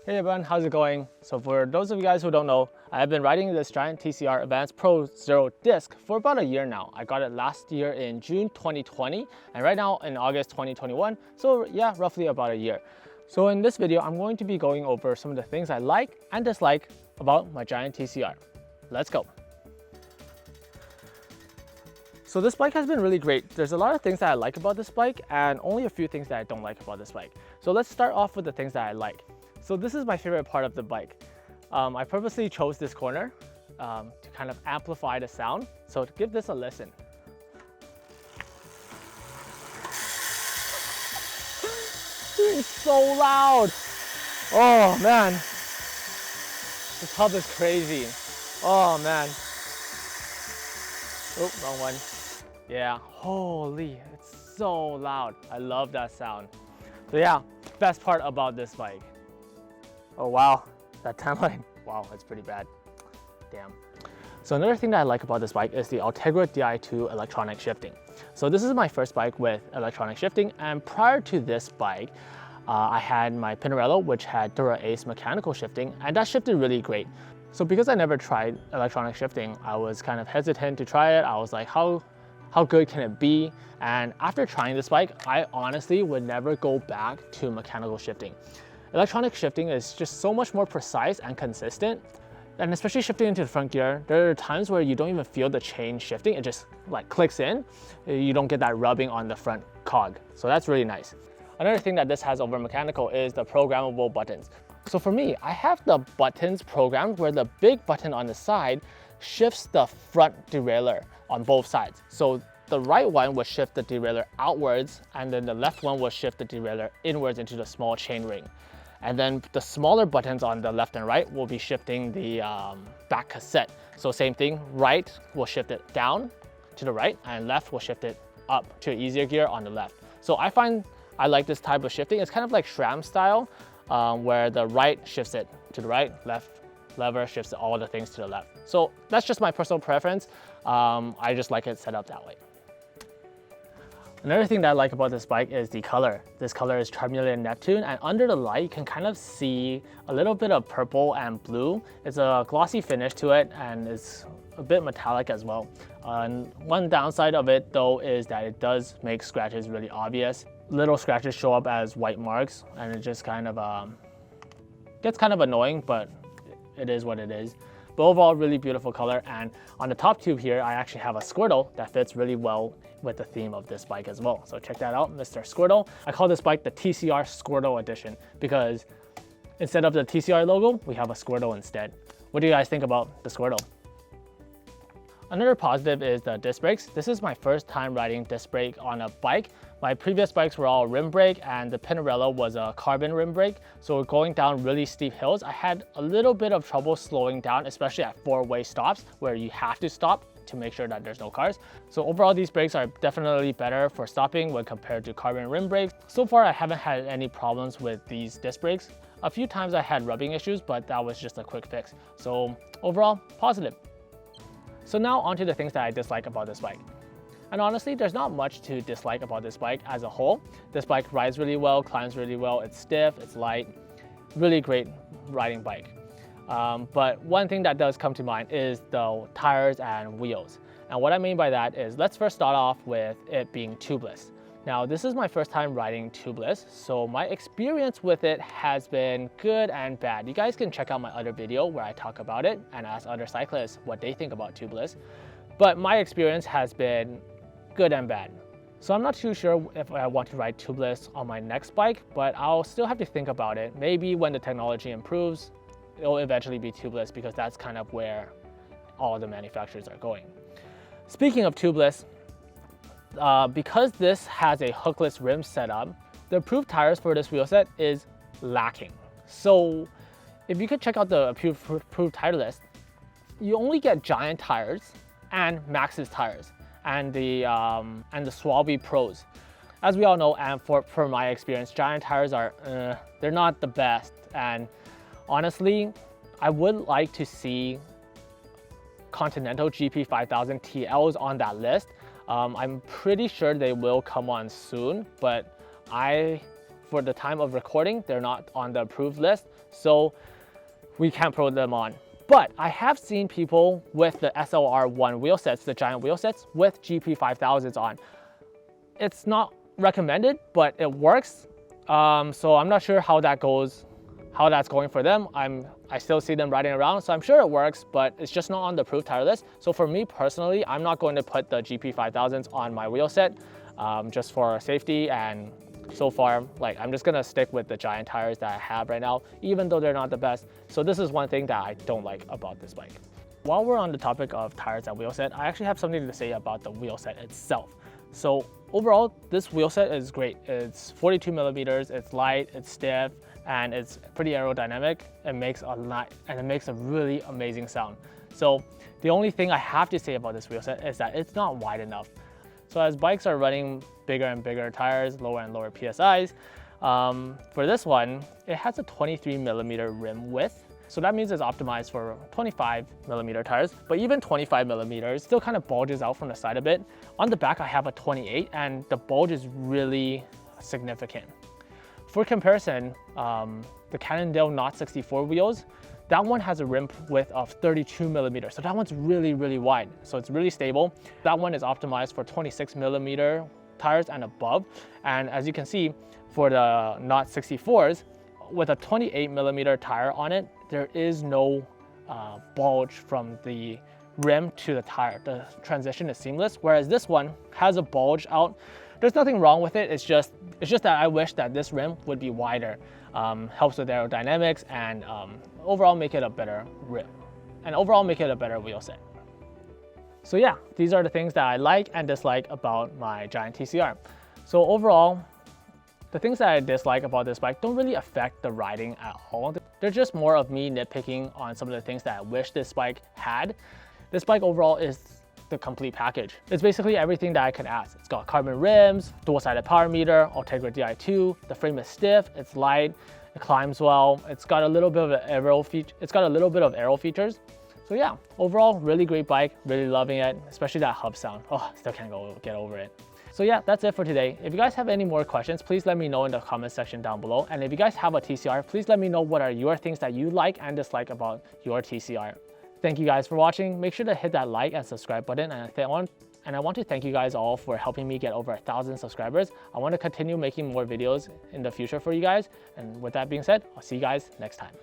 Hey everyone, how's it going? So for those of you guys who don't know, I've been riding this Giant TCR Advanced Pro Zero disc for about a year now. I got it last year in June 2020 and right now in August 2021. So yeah, roughly about a year. So in this video, I'm going to be going over some of the things I like and dislike about my Giant TCR. Let's go. So this bike has been really great. There's a lot of things that I like about this bike and only a few things that I don't like about this bike. So let's start off with the things that I like. So this is my favorite part of the bike. I purposely chose this corner to kind of amplify the sound. So to give this a listen. Dude, it's so loud. Oh man, this hub is crazy. Oh man. Oh, wrong one. Yeah, holy, it's so loud. I love that sound. So yeah, best part about this bike. Oh wow, that timeline. Wow, that's pretty bad. Damn. So another thing that I like about this bike is the Ultegra Di2 electronic shifting. So this is my first bike with electronic shifting, and prior to this bike, I had my Pinarello, which had Dura Ace mechanical shifting, and that shifted really great. So because I never tried electronic shifting, I was kind of hesitant to try it. I was like, how good can it be? And after trying this bike, I honestly would never go back to mechanical shifting. Electronic shifting is just so much more precise and consistent, and especially shifting into the front gear, there are times where you don't even feel the chain shifting, it just like clicks in. You don't get that rubbing on the front cog, so that's really nice. Another thing that this has over mechanical is the programmable buttons. So for me, I have the buttons programmed where the big button on the side shifts the front derailleur on both sides. So the right one will shift the derailleur outwards, and then the left one will shift the derailleur inwards into the small chain ring. And then the smaller buttons on the left and right will be shifting the back cassette. So same thing, right will shift it down to the right, and left will shift it up to easier gear on the left. So I find I like this type of shifting. It's kind of like SRAM style, where the right shifts it to the right, left lever shifts all the things to the left. So that's just my personal preference. I just like it set up that way. Another thing that I like about this bike is the color. This color is Charmeleon Neptune, and under the light you can kind of see a little bit of purple and blue. It's a glossy finish to it and it's a bit metallic as well. One downside of it though is that it does make scratches really obvious. Little scratches show up as white marks and it just kind of gets kind of annoying, but it is what it is. But overall, really beautiful color. And on the top tube here, I actually have a Squirtle that fits really well with the theme of this bike as well. So check that out, Mr. Squirtle. I call this bike the TCR Squirtle edition because instead of the TCR logo, we have a Squirtle instead. What do you guys think about the Squirtle? Another positive is the disc brakes. This is my first time riding disc brake on a bike. My previous bikes were all rim brake and the Pinarello was a carbon rim brake. So going down really steep hills, I had a little bit of trouble slowing down, especially at four-way stops where you have to stop to make sure that there's no cars. So overall, these brakes are definitely better for stopping when compared to carbon rim brakes. So far, I haven't had any problems with these disc brakes. A few times I had rubbing issues, but that was just a quick fix. So overall, positive. So now onto the things that I dislike about this bike. And honestly, there's not much to dislike about this bike as a whole. This bike rides really well, climbs really well, it's stiff, it's light, really great riding bike. But one thing that does come to mind is the tires and wheels. And what I mean by that is, let's first start off with it being tubeless. Now, this is my first time riding tubeless, so my experience with it has been good and bad. You guys can check out my other video where I talk about it and ask other cyclists what they think about tubeless. But my experience has been good and bad. So I'm not too sure if I want to ride tubeless on my next bike, but I'll still have to think about it. Maybe when the technology improves, it'll eventually be tubeless because that's kind of where all the manufacturers are going. Speaking of tubeless, because this has a hookless rim setup, the approved tires for this wheel set is lacking. So if you could check out the approved tire list, you only get Giant tires and Maxxis tires and the Swabi Pros. As we all know, and for my experience, Giant tires are they're not the best. And honestly, I would like to see Continental GP 5000 TLs on that list. I'm pretty sure they will come on soon, but I for the time of recording, they're not on the approved list, so we can't put them on. But I have seen people with the SLR1 wheel sets, the Giant wheel sets, with GP5000s on. It's not recommended, but it works. So I'm not sure how that goes, how that's going for them. I still see them riding around, so I'm sure it works, but it's just not on the approved tire list. So for me personally, I'm not going to put the GP5000s on my wheel set, just for safety. And so far, like, I'm just gonna stick with the Giant tires that I have right now, even though they're not the best. So this is one thing that I don't like about this bike. While we're on the topic of tires and wheel set, I actually have something to say about the wheel set itself. So overall, this wheel set is great. It's 42 millimeters, it's light, it's stiff, and it's pretty aerodynamic. It makes a really amazing sound. So the only thing I have to say about this wheel set is that it's not wide enough. So as bikes are running bigger and bigger tires, lower and lower PSIs, for this one, it has a 23 millimeter rim width. So that means it's optimized for 25 millimeter tires, but even 25 millimeters still kind of bulges out from the side a bit. On the back, I have a 28, and the bulge is really significant. For comparison, the Cannondale Knot 64 wheels, that one has a rim width of 32 millimeters. So that one's really, really wide. So it's really stable. That one is optimized for 26 millimeter tires and above. And as you can see, for the Knot 64s, with a 28 millimeter tire on it, there is no bulge from the rim to the tire. The transition is seamless, whereas this one has a bulge out. There's nothing wrong with it. It's just that I wish that this rim would be wider. Helps with aerodynamics and overall make it a better rim, and overall make it a better wheel set. So yeah, these are the things that I like and dislike about my Giant TCR. So overall, the things that I dislike about this bike don't really affect the riding at all. They're just more of me nitpicking on some of the things that I wish this bike had. This bike overall is the complete package. It's basically everything that I could ask. It's got carbon rims, dual-sided power meter, Ultegra Di2, the frame is stiff, it's light, it climbs well, it's got a little bit of aero features. So yeah, overall, really great bike, really loving it, especially that hub sound. Oh, still can't get over it. So yeah, that's it for today. If you guys have any more questions, please let me know in the comment section down below. And if you guys have a TCR, please let me know what are your things that you like and dislike about your TCR. Thank you guys for watching. Make sure to hit that like and subscribe button. And I want to thank you guys all for helping me get over 1,000 subscribers. I want to continue making more videos in the future for you guys. And with that being said, I'll see you guys next time.